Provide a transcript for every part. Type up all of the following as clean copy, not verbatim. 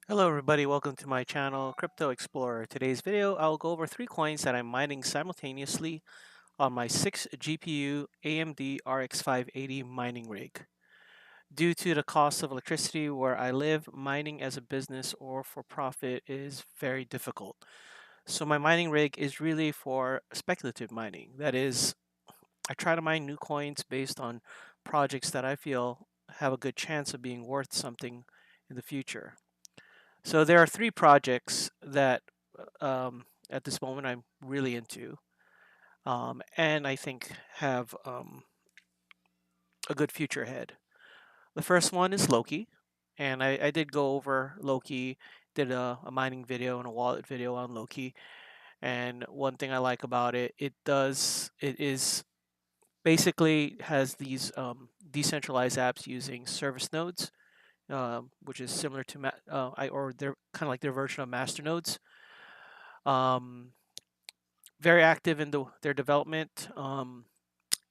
Hello everybody, welcome to my channel, Crypto Explorer. Today's video, I'll go over 3 coins that I'm mining simultaneously on my 6 GPU AMD RX580 mining rig. Due to the cost of electricity where I live, mining as a business or for profit is very difficult. So my mining rig is really for speculative mining. That is, I try to mine new coins based on projects that I feel have a good chance of being worth something in the future. So there are 3 projects that at this moment I'm really into, and I think have a good future ahead. The first one is Loki, and I did go over Loki, did a mining video and a wallet video on Loki. And one thing I like about it, it is basically has these decentralized apps using service nodes, which is similar to or they're kind of like their version of master nodes. Um, Very active in their development,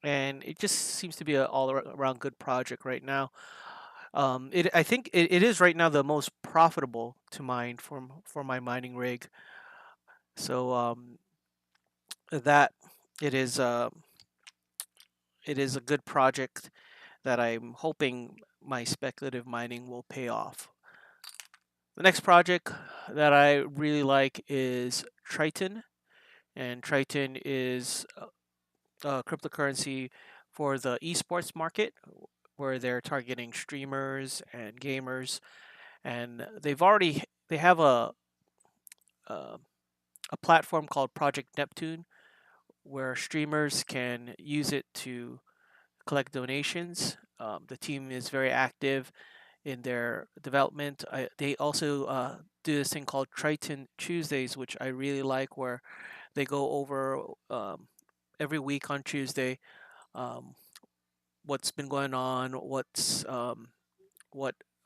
and it just seems to be an all around good project right now. I think it is right now the most profitable to mine for my mining rig. So that it is uh, it is a good project that I'm hoping my speculative mining will pay off. The next project that I really like is Triton, and Triton is cryptocurrency for the esports market, where they're targeting streamers and gamers, and they have uh, a platform called Project Neptune, where streamers can use it to collect donations. The team is very active in their development. They also do this thing called Triton Tuesdays, which I really like, where they go over every week on Tuesday um, what's been going on, what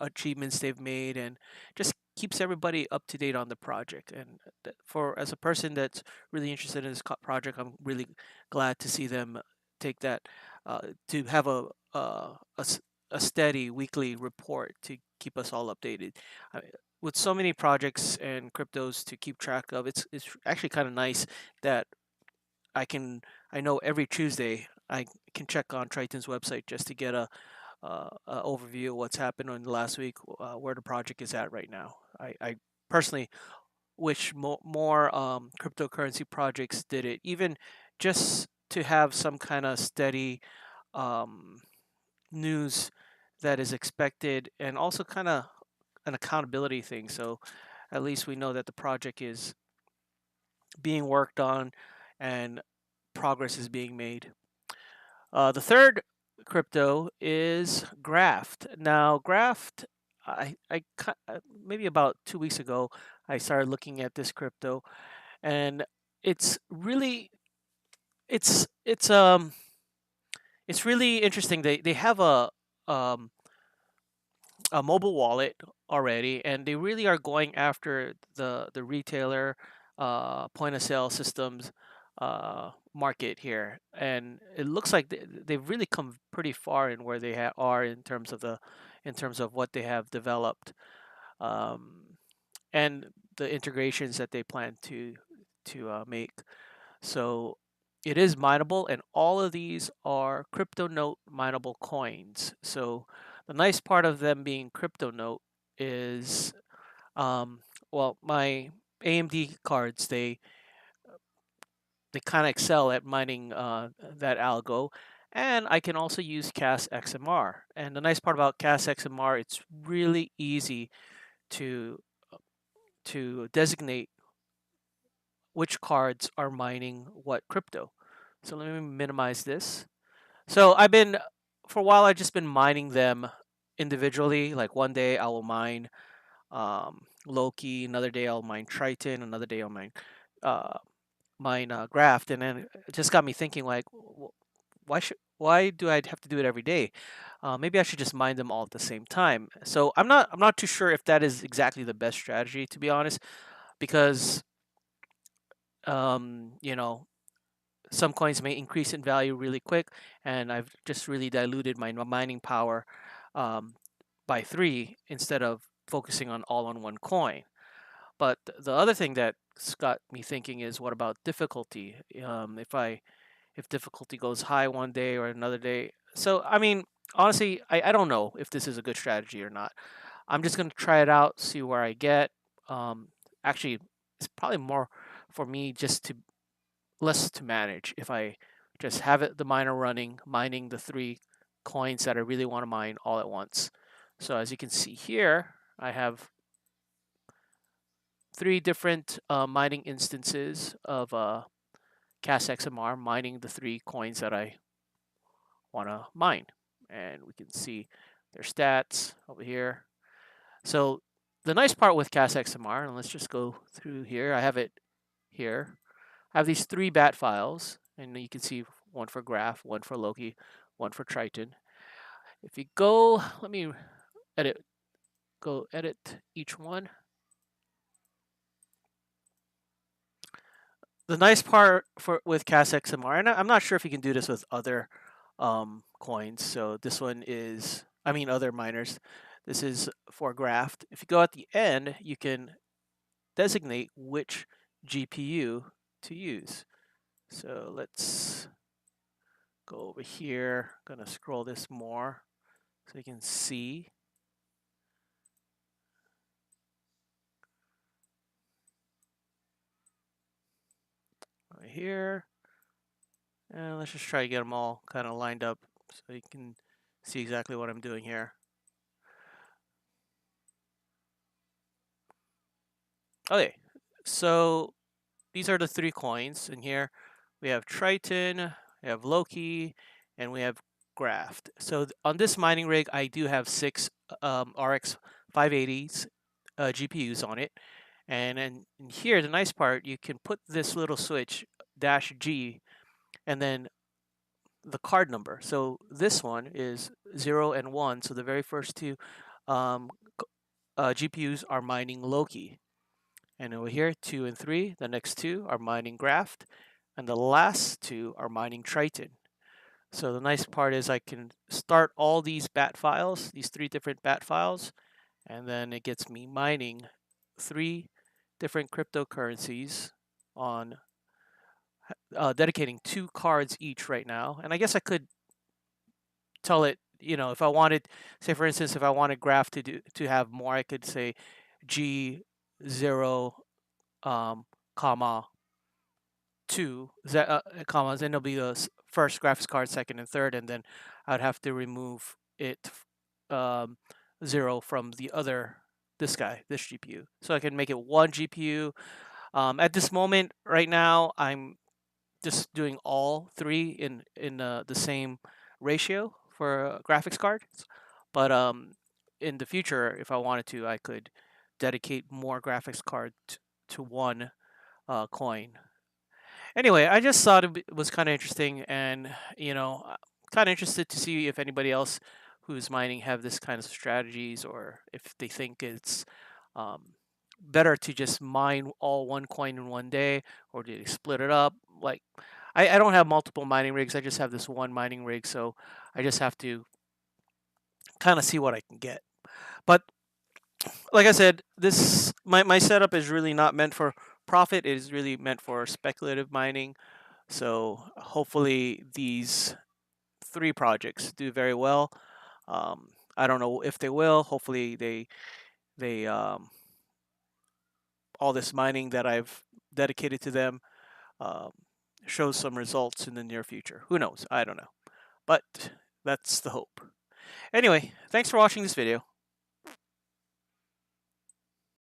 achievements they've made, and just keeps everybody up to date on the project. And for as a person that's really interested in this project, I'm really glad to see them take that to have a steady weekly report to keep us all updated. I, with so many projects and cryptos to keep track of, it's actually kind of nice that I can I know every Tuesday I can check on Triton's website just to get a overview of what's happened in the last week, where the project is at right now. I personally wish more cryptocurrency projects did it, even just to have some kind of steady um, news that is expected, and also kind of an accountability thing. So at least we know that the project is being worked on and progress is being made. The third crypto is Graft. Now, Graft, maybe about 2 weeks ago, I started looking at this crypto, and it's really it's it's um it's really interesting. They have um a mobile wallet already, and they really are going after the retailer point of sale systems market here, and it looks like they've really come pretty far in where they are in terms of what they have developed, um, and the integrations that they plan to make. So it is mineable, and all of these are crypto note mineable coins. So the nice part of them being crypto note is, um, well, my AMD cards, they kind of excel at mining that algo. And I can also use CAS XMR. And the nice part about CAS XMR, it's really easy to to designate which cards are mining what crypto. So let me minimize this. So for a while, I've just been mining them individually. Like one day I will mine Loki, another day I'll mine Triton, another day I'll uh, mine Graft, and then it just got me thinking like, why do I have to do it every day? Maybe I should just mine them all at the same time. So I'm not too sure if that is exactly the best strategy, to be honest, because you know, some coins may increase in value really quick, and I've just really diluted my mining power um, by 3 instead of focusing on all on one coin. But the other thing that's got me thinking is, what about difficulty? If difficulty goes high one day or another day. So I mean, honestly, I don't know if this is a good strategy or not. I'm just gonna try it out, see where I get. Um, Actually, it's probably more for me just to less to manage if I just have it the miner running, mining the three coins that I really want to mine all at once. So as you can see here, I have three different mining instances of CAS XMR mining the three coins that I want to mine. And we can see their stats over here. So the nice part with CAS XMR, and let's just go through here. I have it here. I have these three bat files, and you can see one for Graft, one for Loki, one for Triton. If you go, let me edit, go edit each one. The nice part for with CAS XMR, and I'm not sure if you can do this with other coins. So this one is, I mean, other miners. This is for Graft. If you go at the end, you can designate which GPU to use. So let's go over here. I'm gonna scroll this more so you can see. Right here. And let's just try to get them all kind of lined up so you can see exactly what I'm doing here. Okay, so these are the three coins in here. We have Triton, we have Loki, and we have Graft. So on this mining rig, I do have six RX580s GPUs on it. And then in here, the nice part, you can put this little switch -G and then the card number. So this one is 0 and 1. So the very first two um, GPUs are mining Loki. And over here, 2 and 3, the next two are mining Graft. And the last two are mining Triton. So the nice part is I can start all these bat files, these three different bat files, and then it gets me mining three different cryptocurrencies on dedicating two cards each right now. And I guess I could tell it, if I wanted, say for instance, if I wanted Graph to have more, I could say G0 comma 2 commas, and it'll be the first graphics card, second and third, and then I'd have to remove it 0 from this GPU. So I can make it one GPU. At this moment, right now, I'm just doing all three in the same ratio for graphics cards. But in the future, if I wanted to, I could dedicate more graphics card to one coin. Anyway, I just thought it was kind of interesting, and kind of interested to see if anybody else who's mining have this kind of strategies, or if they think it's better to just mine all one coin in one day, or do they split it up? Like, I don't have multiple mining rigs. I just have this one mining rig, so I just have to kind of see what I can get. But like I said, this my setup is really not meant for profit. It is really meant for speculative mining. So hopefully these three projects do very well. I don't know if they will. Hopefully they all this mining that I've dedicated to them um, shows some results in the near future. Who knows? I don't know. But that's the hope. Anyway, thanks for watching this video.